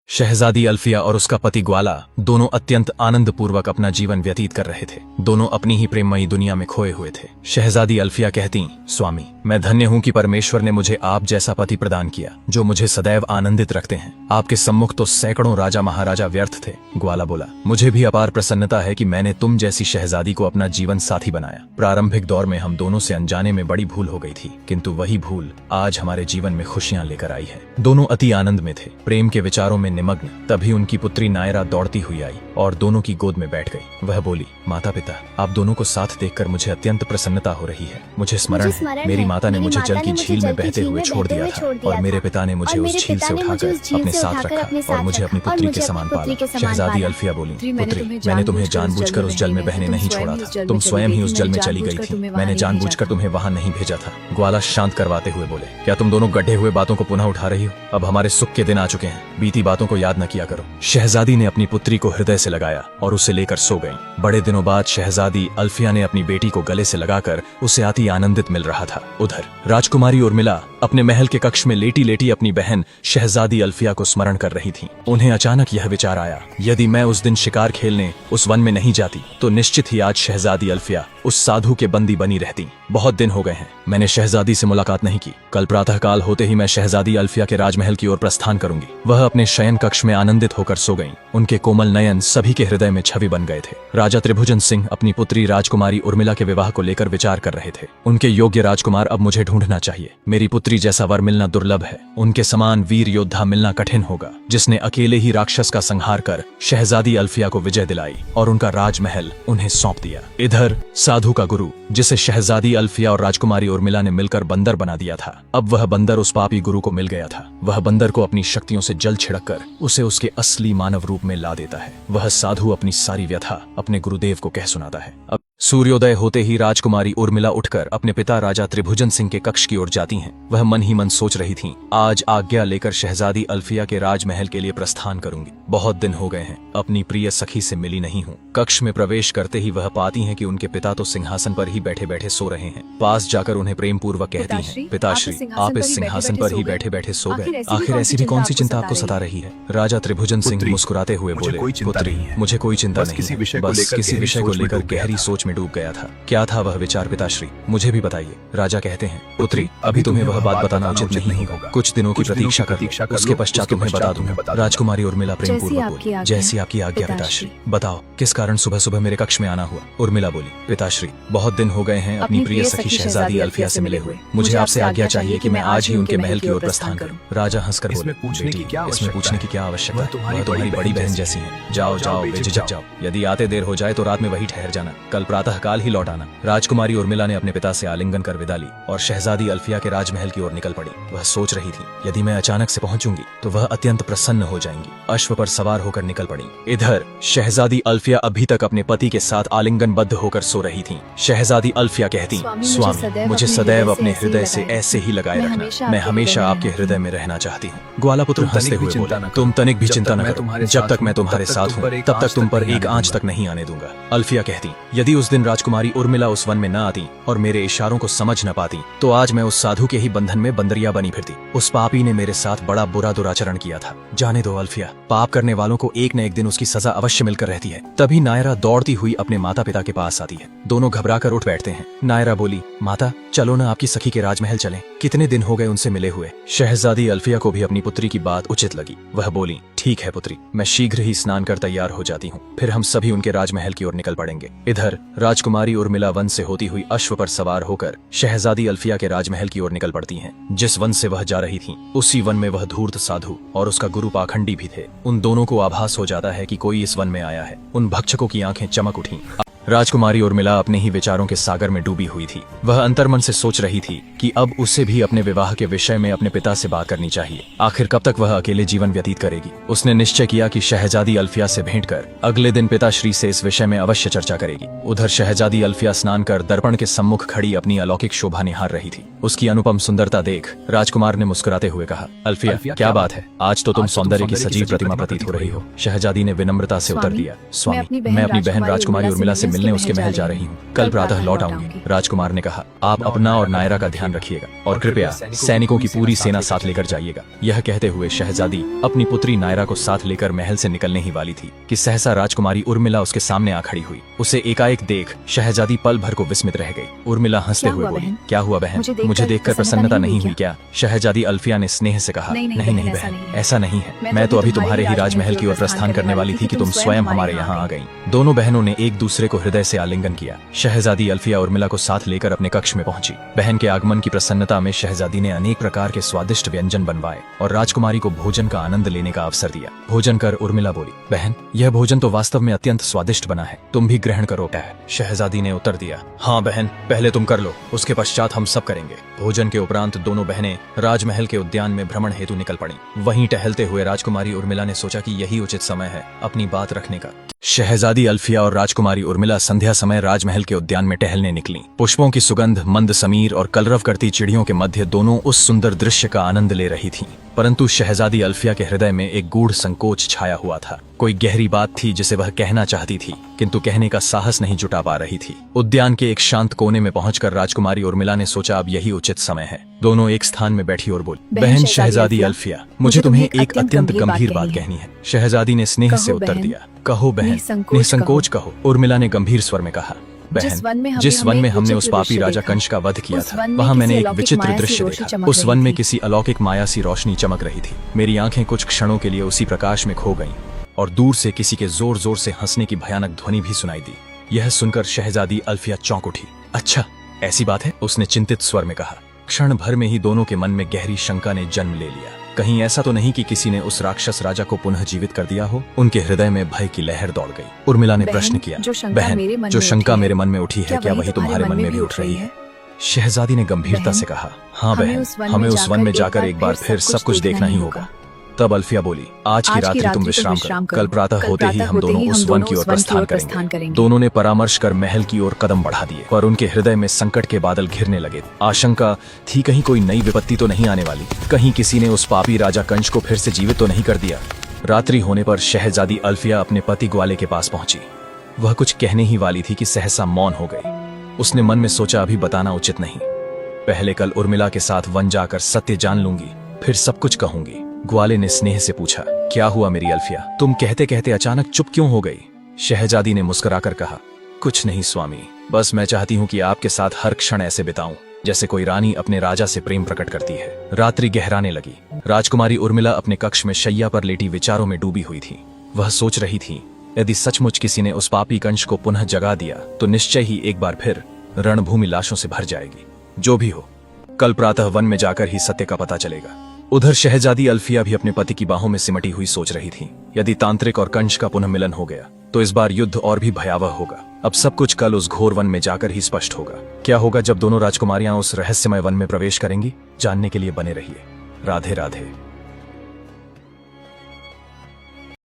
शहजादी अल्फिया और उसका पति ग्वाला दोनों अत्यंत आनंद पूर्वक अपना जीवन व्यतीत कर रहे थे। दोनों अपनी ही प्रेममयी दुनिया में खोए हुए थे। शहजादी अल्फिया कहती, स्वामी, मैं धन्य हूँ कि परमेश्वर ने मुझे आप जैसा पति प्रदान किया जो मुझे सदैव आनंदित रखते हैं। आपके सम्मुख तो सैकड़ों राजा महाराजा व्यर्थ थे। ग्वाला बोला, मुझे भी अपार प्रसन्नता है कि मैंने तुम जैसी शहजादी को अपना जीवन साथी बनाया। प्रारंभिक दौर में हम दोनों से अनजाने में बड़ी भूल हो गई थी, किंतु वही भूल आज हमारे जीवन में खुशियां लेकर आई है। दोनों अति आनंद में थे, प्रेम के विचारों में निमग्न। तभी उनकी पुत्री नायरा दौड़ती हुई आई और दोनों की गोद में बैठ गई। वह बोली, माता पिता, आप दोनों को साथ देखकर मुझे अत्यंत प्रसन्नता हो रही है। मुझे स्मरण है, मेरी माता ने मुझे जल की झील में बहते हुए छोड़ दिया था और मेरे पिता ने मुझे उस झील से उठाकर अपने साथ रखा और मुझे अपनी पुत्री के समान पाला। शहजादी अल्फिया बोली, पुत्री, मैंने तुम्हें जानबूझकर उस जल में बहने नहीं छोड़ा था। तुम स्वयं ही उस जल में चली गई थी। मैंने जानबूझकर तुम्हें वहाँ नहीं भेजा था। ग्वाला शांत करवाते हुए बोले, क्या तुम दोनों गड्ढे हुए बातों को पुनः उठा रही हो? अब हमारे सुख के दिन आ चुके हैं, बीती बातों को याद न किया करो। शहजादी ने अपनी पुत्री को हृदय से लगाया और उसे लेकर सो गईं। बड़े दिनों बाद शहजादी अल्फिया ने अपनी बेटी को गले से लगाकर उसे अति आनंदित मिल रहा था। उधर राजकुमारी उर्मिला अपने महल के कक्ष में लेटी लेटी अपनी बहन शहजादी अल्फिया को स्मरण कर रही थी। उन्हें अचानक यह विचार आया, यदि मैं उस दिन शिकार खेलने उस वन में नहीं जाती तो निश्चित ही आज शहजादी अल्फिया उस साधु के बंदी बनी रहती। बहुत दिन हो गए हैं, मैंने शहजादी से मुलाकात नहीं की। कल प्रातःकाल होते ही मैं शहजादी अल्फिया के राजमहल की ओर प्रस्थान करूंगी। वह अपने शयन कक्ष में आनंदित होकर सो गईं। उनके कोमल नयन सभी के हृदय में छवि बन गए थे। राजा त्रिभुजन सिंह अपनी पुत्री राजकुमारी उर्मिला के विवाह को लेकर विचार कर रहे थे। उनके योग्य राजकुमार अब मुझे ढूंढना चाहिए। मेरी पुत्री जैसा वर मिलना दुर्लभ है। उनके समान वीर योद्धा मिलना कठिन होगा, जिसने अकेले ही राक्षस का संहार कर शहजादी अल्फिया को विजय दिलाई और उनका राजमहल उन्हें सौंप दिया। इधर साधु का गुरु, जिसे शहजादी अल्फिया और राजकुमारी उर्मिला ने मिलकर बंदर बना दिया था, अब वह बंदर उस पापी गुरु को मिल गया था। वह बंदर को अपनी शक्तियों से जल छिड़ककर उसे उसके असली मानव रूप में ला देता है। वह साधु अपनी सारी व्यथा अपने गुरुदेव को कह सुनाता है। अब सूर्योदय होते ही राजकुमारी उर्मिला उठकर अपने पिता राजा त्रिभुजन सिंह के कक्ष की ओर जाती हैं। वह मन ही मन सोच रही थीं, आज आज्ञा लेकर शहजादी अल्फिया के राजमहल के लिए प्रस्थान करूंगी। बहुत दिन हो गए हैं, अपनी प्रिय सखी से मिली नहीं हूँ। कक्ष में प्रवेश करते ही वह पाती हैं कि उनके पिता तो सिंहासन पर ही बैठे बैठे सो रहे हैं। पास जाकर उन्हें प्रेम पूर्वक कहती हैं, पिताश्री, आप इस सिंहासन पर ही बैठे बैठे सो गए। आखिर ऐसी भी कौन सी चिंता आपको सता रही है? राजा त्रिभुजन सिंह मुस्कुराते हुए बोले, पुत्री, मुझे कोई चिंता नहीं है, बस किसी विषय को लेकर गहरी सोच में डूब गया था। क्या था वह विचार पिताश्री, मुझे भी बताइए। राजा कहते हैं, पुत्री, अभी तुम्हें वह बात बताना उचित नहीं होगा। कुछ दिनों की प्रतीक्षा कर, उसके पश्चात तुम्हें बता दूंगा। राजकुमारी उर्मिला प्रेम पूर्वक बोली, जैसी आपकी आज्ञा पिताश्री। बताओ, किस कारण सुबह सुबह मेरे कक्ष में आना हुआ? उर्मिला बोली, पिताश्री, बहुत दिन हो गए हैं अपनी प्रिय सखी शहजादी अल्फिया से मिले हुए। मुझे आपसे आज्ञा चाहिए कि मैं आज ही उनके महल की ओर प्रस्थान करूं। राजा हंसकर बोले, बेटी, इसमें पूछने की क्या आवश्यकता है? वह तुम्हारी बड़ी बहन जैसी है। जाओ जाओ, बेझिझक जाओ। यदि आते देर हो जाए तो रात में वही ठहर जाना। कल प्रातःकाल ही लौट आना। राजकुमारी उर्मिला ने अपने पिता से आलिंगन कर विदा ली और शहजादी अल्फिया के राजमहल की ओर निकल पड़ी। वह सोच रही थी, यदि मैं अचानक से पहुंचूंगी तो वह अत्यंत प्रसन्न हो जाएंगी। अश्व पर सवार होकर निकल पड़ी। इधर शहजादी अल्फिया अभी तक अपने पति के साथ आलिंगनबद्ध होकर सो रही थीं। शहजादी अल्फिया कहती, स्वामी, मुझे सदैव अपने हृदय से ऐसे ही लगाए रखना। मैं हमेशा आपके हृदय में रहना चाहती हूँ। ग्वाला पुत्र हंसते हुए बोले, तुम तनिक भी चिंता न करो। जब तक मैं तुम्हारे साथ हूँ तब तक तुम पर एक आंच तक नहीं आने दूंगा। अल्फिया कहती, यदि उस दिन राजकुमारी उर्मिला उस वन में न आती और मेरे इशारों को समझ न पाती तो आज मैं उस साधु के ही बंधन में बंदरिया बनी फिरती। उस पापी ने मेरे साथ बड़ा बुरा दुराचरण किया था। जाने दो अल्फिया, पाप करने वालों को एक न एक दिन उसकी सजा अवश्य मिलकर रहती है। तभी नायरा दौड़ती हुई अपने माता पिता के पास आती है। दोनों घबराकर उठ बैठते हैं। नायरा बोली, माता, चलो ना आपकी सखी के राजमहल चलें। कितने दिन हो गए उनसे मिले हुए। शहजादी अल्फिया को भी अपनी पुत्री की बात उचित लगी। वह बोली, ठीक है पुत्री, मैं शीघ्र ही स्नान कर तैयार हो जाती हूँ, फिर हम सभी उनके राजमहल की ओर निकल पड़ेंगे। इधर राजकुमारी उर्मिला वन से होती हुई अश्व पर सवार होकर शहजादी अल्फिया के राजमहल की ओर निकल पड़ती हैं। जिस वन से वह जा रही थीं, उसी वन में वह धूर्त साधु और उसका गुरु पाखंडी भी थे। उन दोनों को आभास हो जाता है कि कोई इस वन में आया है। उन भक्षकों की आंखें चमक उठी। राजकुमारी उर्मिला अपने ही विचारों के सागर में डूबी हुई थी। वह अंतर्मन से सोच रही थी कि अब उसे भी अपने विवाह के विषय में अपने पिता से बात करनी चाहिए। आखिर कब तक वह अकेले जीवन व्यतीत करेगी? उसने निश्चय किया कि शहजादी अल्फिया से भेंट कर अगले दिन पिताश्री से इस विषय में अवश्य चर्चा करेगी। उधर शहजादी अल्फिया स्नान कर दर्पण के सम्मुख खड़ी अपनी अलौकिक शोभा निहार रही थी। उसकी अनुपम सुंदरता देख राजकुमार ने मुस्कुराते हुए कहा, अल्फिया, क्या बात है? आज तो तुम सौंदर्य की सजीव प्रतिमा प्रतीत हो रही हो। शहजादी ने विनम्रता से उत्तर दिया, स्वामी, मैं अपनी बहन राजकुमारी उर्मिला से मिलने उसके महल जा रही हूँ। कल प्रातः लौट आऊंगी। राजकुमार ने कहा, आप अपना और नायरा का ध्यान रखिएगा और कृपया सैनिकों की पूरी सेना साथ लेकर जाइएगा। यह कहते हुए शहजादी अपनी पुत्री नायरा को साथ लेकर महल से निकलने ही वाली थी कि सहसा राजकुमारी उर्मिला उसके सामने आ खड़ी हुई। उसे एकाएक देख शहजादी पल भर को विस्मित रह गई। उर्मिला हंसते हुए बोली, क्या हुआ बहन, मुझे देखकर प्रसन्नता नहीं हुई क्या? शहजादी अल्फिया ने स्नेह से कहा, नहीं बहन, ऐसा नहीं है। मैं तो अभी तुम्हारे ही राजमहल की ओर प्रस्थान करने वाली थी कि तुम स्वयं हमारे यहाँ आ गईं। दोनों बहनों ने एक दूसरे को हृदय से आलिंगन किया। शहजादी अल्फिया उर्मिला को साथ लेकर अपने कक्ष में पहुंची। बहन के आगमन की प्रसन्नता में शहजादी ने अनेक प्रकार के स्वादिष्ट व्यंजन बनवाए और राजकुमारी को भोजन का आनंद लेने का अवसर दिया। भोजन कर उर्मिला बोली, बहन, यह भोजन तो वास्तव में अत्यंत स्वादिष्ट बना है, तुम भी ग्रहण करो। शहजादी ने उत्तर दिया, हाँ बहन, पहले तुम कर लो, उसके पश्चात हम सब करेंगे। भोजन के उपरांत दोनों बहनें राजमहल के उद्यान में भ्रमण हेतु निकल पड़ी। वहीं टहलते हुए राजकुमारी उर्मिला ने सोचा कि यही उचित समय है अपनी बात रखने का। शहजादी अल्फिया और राजकुमारी उर्मिला संध्या समय राजमहल के उद्यान में टहलने निकली। पुष्पों की सुगंध, मंद समीर और कलरव करती चिड़ियों के मध्य दोनों उस सुंदर दृश्य का आनंद ले रही थीं। परंतु शहजादी अल्फिया के हृदय में एक गूढ़ संकोच छाया हुआ था। कोई गहरी बात थी जिसे वह कहना चाहती थी, किंतु कहने का साहस नहीं जुटा पा रही थी। उद्यान के एक शांत कोने में पहुंचकर राजकुमारी उर्मिला ने सोचा अब यही उचित समय है। दोनों एक स्थान में बैठी और बोली, बहन शहजादी अल्फिया, मुझे तुम्हें एक अत्यंत गंभीर बात कहनी है। शहजादी ने स्नेह से उत्तर दिया, कहो बहन, निसंकोच कहो। उर्मिला ने गंभीर स्वर में कहा, बहन, जिस वन में हमने उस पापी राजा कंस का वध किया था, वहाँ मैंने एक विचित्र दृश्य देखा। उस वन में किसी अलौकिक माया सी रोशनी चमक रही थी। मेरी आंखें कुछ क्षणों के लिए उसी प्रकाश में खो गईं और दूर से किसी के जोर जोर से हंसने की भयानक ध्वनि भी सुनाई दी। यह सुनकर शहजादी अल्फिया चौंक उठी। अच्छा, ऐसी बात है, उसने चिंतित स्वर में कहा। क्षण भर में ही दोनों के मन में गहरी शंका ने जन्म ले लिया। कहीं ऐसा तो नहीं कि किसी ने उस राक्षस राजा को पुनः जीवित कर दिया हो? उनके हृदय में भय की लहर दौड़ गई। उर्मिला ने प्रश्न किया, बहन, जो शंका मेरे मन में उठी है, क्या वही तुम्हारे मन में भी उठ रही है? शहजादी ने गंभीरता से कहा, हाँ बहन, हमें उस वन में जाकर एक बार फिर सब कुछ देखना ही होगा। तब अल्फिया बोली, आज की रात्रि तुम विश्राम करो, कल प्रातः होते ही हम दोनों उस वन की ओर प्रस्थान करेंगे। दोनों ने परामर्श कर महल की ओर कदम बढ़ा दिए, पर उनके हृदय में संकट के बादल घिरने लगे। आशंका थी कहीं कोई नई विपत्ति तो नहीं आने वाली, कहीं किसी ने उस पापी राजा कंस को फिर से जीवित तो नहीं कर दिया। रात्रि होने पर शहजादी अल्फिया अपने पति ग्वाले के पास पहुंची। वह कुछ कहने ही वाली थी कि सहसा मौन हो गई। उसने मन में सोचा, अभी बताना उचित नहीं, पहले कल उर्मिला के साथ वन जाकर सत्य जान लूंगी, फिर सब कुछ कहूंगी। ग्वाले ने स्नेह से पूछा, क्या हुआ मेरी अल्फिया, तुम कहते कहते अचानक चुप क्यों हो गई? शहजादी ने मुस्कुराकर कहा, कुछ नहीं स्वामी, बस मैं चाहती हूँ कि आपके साथ हर क्षण ऐसे बिताऊं जैसे कोई रानी अपने राजा से प्रेम प्रकट करती है। रात्रि गहराने लगी। राजकुमारी उर्मिला अपने कक्ष में शैया पर लेटी विचारों में डूबी हुई थी। वह सोच रही थी, यदि सचमुच किसी ने उस पापी कंस को पुनः जगा दिया तो निश्चय ही एक बार फिर रणभूमि लाशों से भर जाएगी। जो भी हो, कल प्रातः वन में जाकर ही सत्य का पता चलेगा। उधर शहजादी अल्फिया भी अपने पति की बाहों में सिमटी हुई सोच रही थी, यदि तांत्रिक और कंस का पुनः मिलन हो गया तो इस बार युद्ध और भी भयावह होगा। अब सब कुछ कल उस घोर वन में जाकर ही स्पष्ट होगा। क्या होगा जब दोनों राजकुमारियां उस रहस्यमय वन में प्रवेश करेंगी? जानने के लिए बने रहिए। राधे राधे।